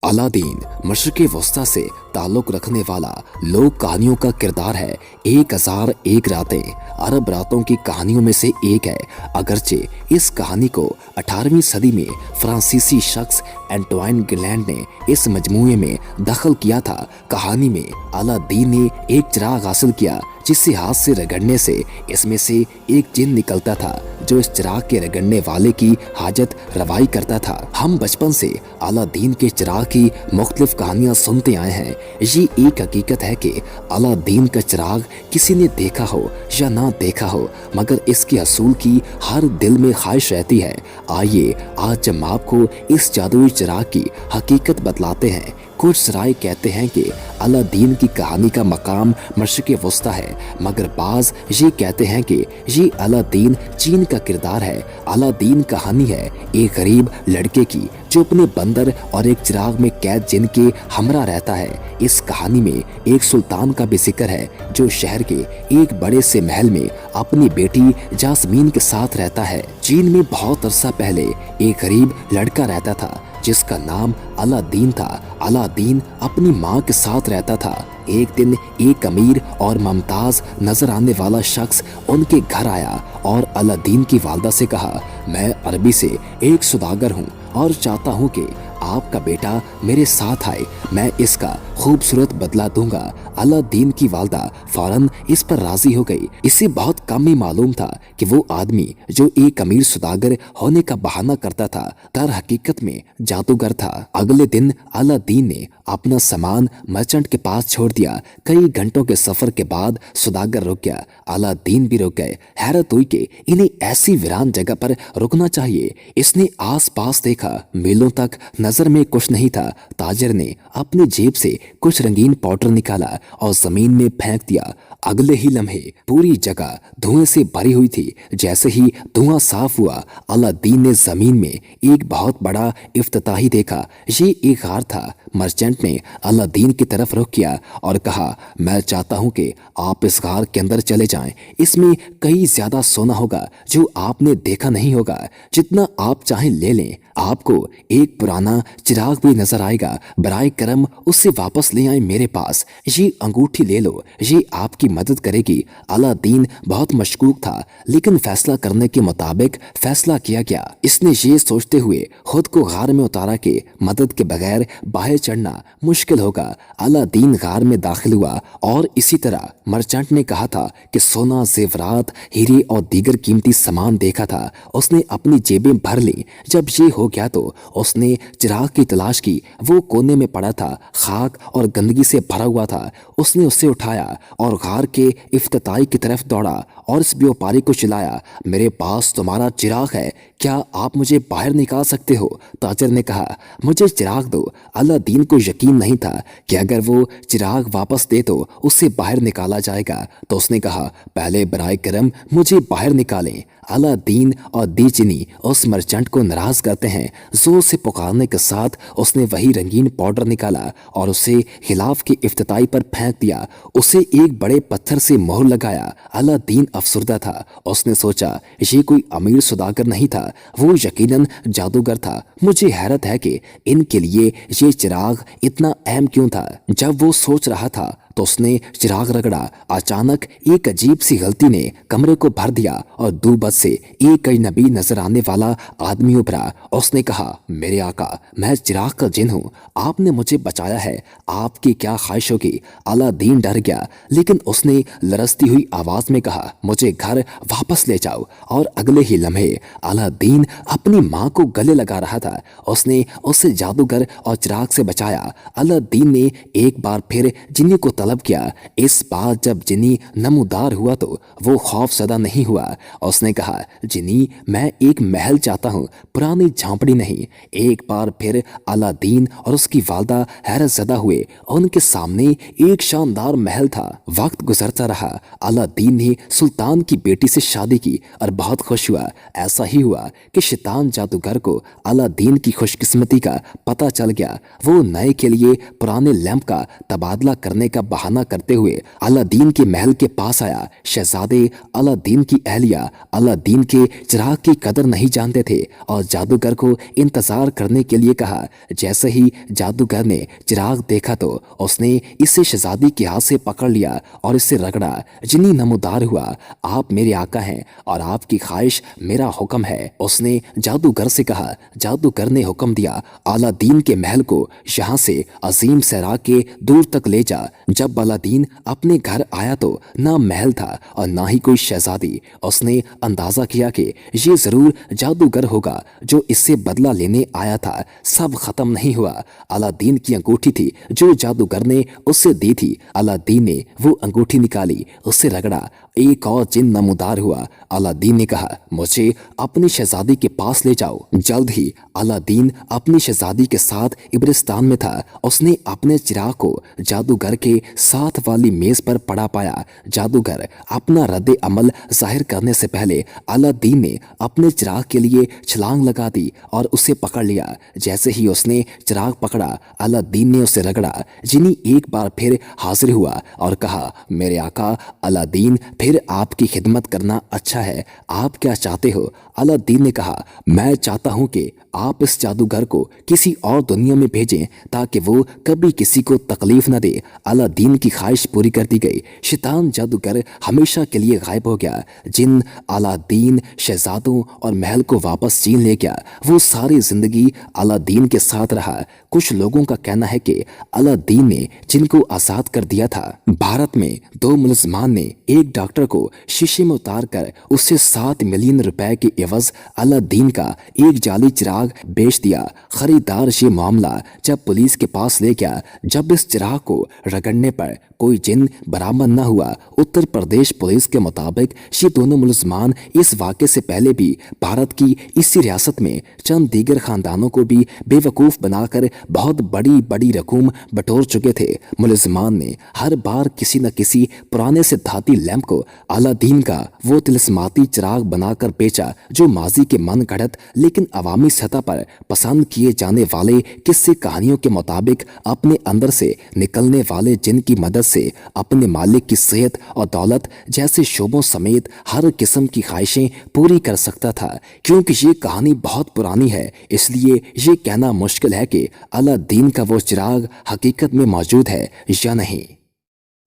Aladdin मशरिक़ वस्ता से ताल्लुक़ रखने वाला लोक कहानियों का किरदार है। 1001 रातें अरब रातों की कहानियों में से एक है। अगरचे इस कहानी को 18वीं सदी में फ्रांसीसी शख्स एंटवाइन गिलैंड ने इस मजमूए में दखल किया था। कहानी में अलादीन ने एक चिराग हासिल किया जिसे हाथ से रगड़ने से इसमें से एक जिन निकलता था जो इस चिराग के रगड़ने वाले की हाजत रवाई करता था। हम बचपन से अलादीन के चिराग की मुख्तलिफ कहानियां सुनते आए हैं। ये एक हकीकत है कि अलादीन का चिराग किसी ने देखा हो या ना देखा हो, मगर इसके हसूल की हर दिल में ख्वाहिश रहती है। आइए आज हम आपको इस जादुई चिराग की हकीकत बतलाते हैं। कुछ राय कहते हैं कि अलादीन की कहानी का मकाम मशरिक़ वस्ता है, मगर बाज ये कहते हैं कि ये अलादीन चीन का किरदार है। अलादीन कहानी है एक गरीब लड़के की जो अपने बंदर और एक चिराग में कैद जिन के हमरा रहता है। इस कहानी में एक सुल्तान का भी जिक्र है जो शहर के एक बड़े से महल में अपनी बेटी जास्मीन के साथ रहता है। चीन में बहुत अरसा पहले एक गरीब लड़का रहता था जिसका नाम अलादीन था। अलादीन अपनी माँ के साथ रहता था। एक दिन एक अमीर और मुमताज नजर आने वाला शख्स उनके घर आया और अलादीन की वालदा से कहा, मैं अरबी से एक सुदागर हूँ और चाहता हूँ कि आपका बेटा मेरे साथ आए, मैं इसका खूबसूरत बदला दूंगा। अलादीन की वालदा फौरन इस पर राजी हो गई। इसे बहुत कम ही मालूम था कि वो आदमी जो एक अमीर सुदागर होने का बहाना करता था दर हकीकत में जादूगर था। अगले दिन अलादीन ने अपना सामान मर्चेंट के पास छोड़ दिया। कई घंटों के सफर के बाद सुदागर रुक गया। अलादीन भी रुक गए। हैरत हुई कि इन्हें ऐसी वीरान जगह पर रुकना चाहिए। इसने आस पास देखा, मीलों तक नजर में कुछ नहीं था। ताजिर ने अपनी जेब से कुछ रंगीन पाउडर निकाला और जमीन में फेंक दिया। अगले ही लम्हे पूरी जगह धुएं से भरी हुई थी। जैसे ही धुआं साफ हुआ, अलादीन ने जमीन में एक बहुत बड़ा इफ्तिताही देखा। ये एक गार था। मर्चेंट ने अलादीन की तरफ रुख किया और कहा, मैं चाहता हूं कि आप इस गार के अंदर चले जाएं। इसमें कई ज्यादा सोना होगा जो आपने देखा नहीं होगा। जितना आप चाहें ले लें। आपको एक पुराना चिराग भी नजर आएगा। बराए करम उससे वापस ले आए मेरे पास। ये अंगूठी ले लो, ये आपकी मदद करेगी। अलादीन बहुत मशकूक था, लेकिन फैसला करने के मुताबिक फैसला किया गया। इसने ये सोचते हुए खुद को गार में उतारा कि मदद के बगैर बाहर चढ़ना मुश्किल होगा। अलादीन गार में दाखिल हुआ और इसी तरह मर्चेंट ने कहा था कि सोना, जेवरात, हीरे और दीगर कीमती सामान देखा था। उसने अपनी जेबें भर ली। जब ये हो गया तो उसने चिराग की तलाश की। वो कोने में पड़ा था, खाक और गंदगी से भरा हुआ था। उसने उसे उठाया और गार के इफ्तिताई की तरफ दौड़ा और इस व्यापारी को चिल्लाया, मेरे पास तुम्हारा चिराग है, क्या आप मुझे बाहर निकाल सकते हो? ताजिर ने कहा, मुझे चिराग दो। अलादीन को यकीन नहीं था कि अगर वो चिराग वापस दे तो उसे बाहर निकाला जाएगा। तो उसने कहा, पहले बराए करम मुझे बाहर निकालें। अलादीन और दीचिनी उस मर्चेंट को नाराज करते हैं। जोर से पुकारने के साथ उसने वही रंगीन पाउडर निकाला और उसे खिलाफ की इफ्तिताई पर फेंक दिया। उसे एक बड़े पत्थर से मोहर लगाया। अलादीन अफसुर्दा था। उसने सोचा, ये कोई अमीर सुदागर नहीं था, वो यकीनन जादूगर था। मुझे हैरत है कि इनके लिए ये चिराग इतना अहम क्यों था। जब वो सोच रहा था तो उसने चिराग रगड़ा। अचानक एक अजीब सी गलती ने कमरे को भर दिया और दूबद से एक अजनबी नजर आने वाला आदमी उभरा। उसने कहा, मेरे आका, मैं चिराग का जिन हूँ, आपने मुझे बचाया है, आपकी क्या ख्वाहिश होगी? अलादीन डर गया, लेकिन उसने लरसती हुई आवाज में कहा, मुझे घर वापस ले जाओ। और अगले ही लम्हे अलादीन अपनी माँ को गले लगा रहा था। उसने उसे जादूगर और चिराग से बचाया। अलादीन ने एक बार फिर जिन्नी को तलब किया। इस बार जब जिनी नमूदार हुआ तो वो खौफजदा नहीं हुआ। उसने कहा, जिनी, मैं एक महल चाहता हूँ, पुरानी झांपड़ी नहीं। एक बार फिर अलादीन और उसकी वालदा हैरत ज़दा हुए। उनके सामने एक शानदार महल था। वक्त गुजरता रहा। अलादीन ने सुल्तान की बेटी से शादी की और बहुत खुश हुआ। ऐसा ही हुआ कि शैतान जादूगर को अलादीन की खुशकिस्मती का पता चल गया। वो नए के लिए पुराने लैंप का तबादला करने का बहाना करते हुए अलादीन के महल के पास आया। शहजादे अलादीन की अहलिया अलादीन के चिराग की कदर नहीं जानते थे और जादूगर को इंतजार करने के लिए कहा। जैसे ही जादूगर ने चिराग देखा तो उसने इसे शहजादी के हाथ से पकड़ लिया और इसे रगड़ा। जिन्नी नमोदार हुआ, आप मेरे आका हैं और आपकी ख्वाहिश मेरा हुक्म है। उसने जादूगर से कहा। जादूगर ने हुक्म दिया, अलादीन के महल को यहाँ से अजीम सहरा के दूर तक ले जा। जब अलादीन अपने घर आया तो ना महल था और ना ही कोई शहजादी। उसने अंदाजा किया कि ये जरूर जादूगर होगा जो इससे बदला लेने आया था। सब खत्म नहीं हुआ। अलादीन की अंगूठी थी जो जादूगर ने उससे दी थी। अलादीन ने वो अंगूठी निकाली, उससे रगड़ा। एक और जिन नमूदार हुआ। अलादीन ने कहा, मुझे अपनी शहजादी के पास ले जाओ। जल्द ही अलादीन अपनी शहजादी के साथ इब्रिस्तान में था। उसने अपने चिराग को जादूगर के साथ वाली मेज पर पड़ा पाया। जादूगर अपना रद्द अमल जाहिर करने से पहले अलादीन ने अपने चिराग के लिए छलांग लगा दी और उसे पकड़ लिया। जैसे ही उसने चिराग पकड़ा, अलादीन ने उसे रगड़ा। जिनी एक बार फिर हाजिर हुआ और कहा, मेरे आका अलादीन, फिर आपकी खिदमत करना अच्छा है। आप क्या चाहते हो? अलादीन ने कहा, मैं चाहता हूं कि आप इस जादूगर को किसी और दुनिया में भेजें ताकि वो कभी किसी को तकलीफ न दे। अलादीन की ख्वाहिश पूरी कर दी गई। शैतान जादूगर हमेशा के लिए गायब हो गया। जिन अलादीन, शहजादों और महल को वापस छीन ले गया, वो सारी जिंदगी अलादीन के साथ रहा। कुछ लोगों का कहना है कि अलादीन ने जिनको आजाद कर दिया था। भारत में 2 मुलजमान ने एक डॉक्टर को शीशे में उतार कर उससे 7 मिलियन रुपए के एवज अलादीन का एक जाली चिराग बेच दिया। खरीदार ये मामला जब पुलिस के पास ले गया। जब इस चिराग को रगड़ने पर कोई जिन बरामद न हुआ। उत्तर प्रदेश पुलिस के मुताबिक ये दोनों मुलजमान इस वाक़े से पहले भी भारत की इसी रियासत में चंद दीगर खानदानों को भी बेवकूफ़ बनाकर बहुत बड़ी बड़ी रकूम बटोर चुके थे। मुलजमान ने हर बार किसी न किसी पुराने से धाती लैंप को अलादीन का वो तिलस्माती चिराग बनाकर बेचा जो माजी के मन गढ़ंत लेकिन अवामी सतह पर पसंद किए जाने वाले किस्से कहानियों के मुताबिक अपने अंदर से निकलने वाले जिन की मदद से अपने मालिक की सेहत और दौलत जैसे शोबों समेत हर किस्म की ख्वाहिशें पूरी कर सकता था। क्योंकि ये कहानी बहुत पुरानी है, इसलिए ये कहना मुश्किल है कि अलादीन का वो चिराग हकीकत में मौजूद है या नहीं।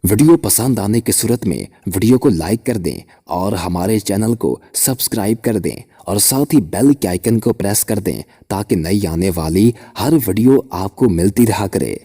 वीडियो पसंद आने की सूरत में वीडियो को लाइक कर दें और हमारे चैनल को सब्सक्राइब कर दें और साथ ही बेल के आइकन को प्रेस कर दें ताकि नई आने वाली हर वीडियो आपको मिलती रहा करे।